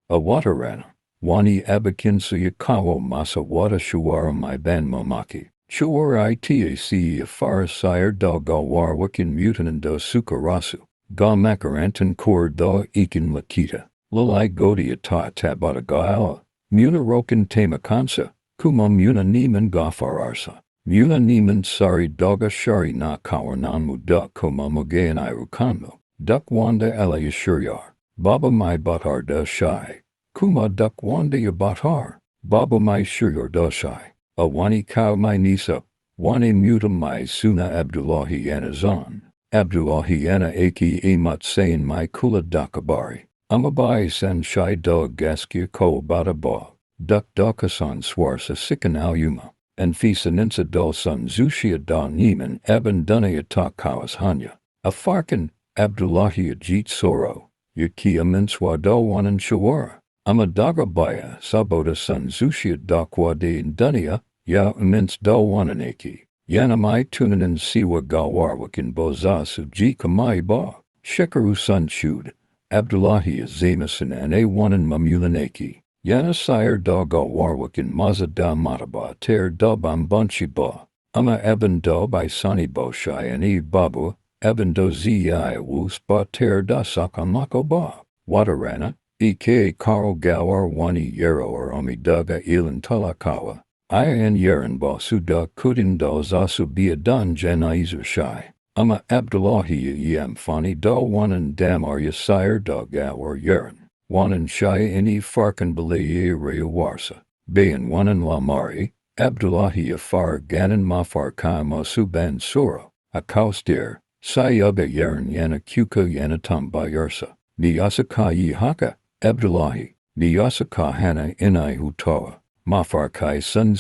a watarana. Wani abakinsu yakawo masa wata shawara my ban momaki. Shawara itac fara sayar gawarwakin mutanen suka rasu. Ga makarantan kor ikin lakita. Lalai godi tabata gaala. Muna rokan tamakansa. Kuma muna neman fararsa. Muna neman sari daga shari na kawarnanmu kuma mugayan irukanmu. Duk wanda ala yashuryar. Baba mai batar shai. Kuma duk wanda batar. Baba mai shuryar shai. Awani kau mai nisa. Wani muta mai suna Abdullahi yana zan. Abdullahi yana matsayin mai kula Labari. Amma bai san shai gaskiya ko bata ba. Duk kasan swarsa cikin al'umma. And fisaninsa san zuciya neman abin duniya ta kawas hanya. A farkin Abdullahi ajit soro. Yaki aminswa wannan shawara. Amma daga baya saboda san zuciya kwa duniya. Ya imins wannan ake. Yana mai tunanin cewa gawarwakin boza su ji kamai ba. Shekaru sun shude. Abdullahi zama sanane wannan mamulan ake. Yana sayar gawarwakin maza mata ba bambanci ba. Amma abin bai sani ba shayani babu. Abin zai wus ba sakamakon ba. Watarana. Ike karo gawar wani yaro daga ilin talakawa. Ayan yaran ba su kudin za su biya jana'izar shai. Amma Abdullahi amfani wannan damar ya sayar gawar yaran. Wannan shai farkan balaye rayuwarsa. Bayan wannan lamari, Abdullahi fara ganin mafarka masu ban tsoro. A kaustir, sai yaran yana kuka yana tambayarsa. Ni ka yi haka, Abdullahi, ni ka hana ina hutawa. Mafarkai sun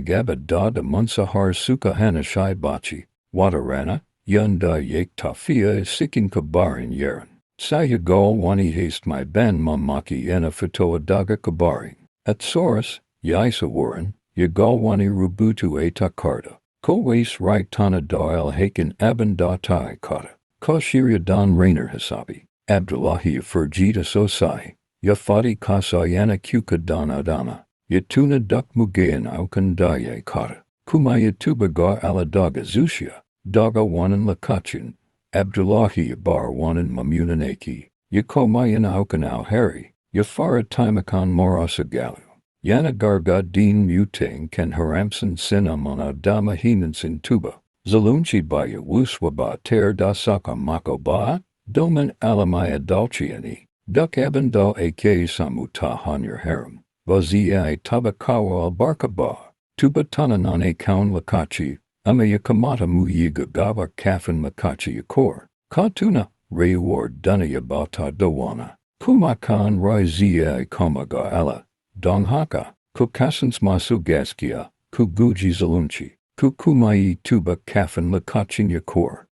gaba da munsahar suka hana shai baci. Watarana, yanda tafiya cikin kabarin yaran. Sai wani haste mai ban mamaki yana fitowa daga kabarin. At source, ya isa wurin, wani rubutu takarda. Kowais tana alhakin abin ta aikata. Ka shirya rainer hisabi. Abdullahi furjita sosai. Ya fadi kasa yana kuka Nadama. Ya tuna duk mugayan ya kata. Kuma ya tuba ala daga zuciya. Daga wannan lakacin. Abdullahi bar wannan mamunan ake. Ya koma yana hari. Ya fara taimakon marasa galu. Yana gargadin mutane kan haramsan sinamon Nadama hinansin Tuba. Zalunci baya wuswa ba sakamakon ba. Domin alamaya dalciani. Duk abin ake samu ta hanyar haram. Ba zai taba kawo albarka ba. Tuba tunanin kaun lakaci. Amma ya kamata mu yi gaggawa kafin makaci kor. Ka tuna rayuwar duniya ba ta dawana. Kuma kan zai koma ga Allah. Don haka, ku kasance masu gaskiya, ku guji zalunci, ku kuma yi tuba kafin makacin kor.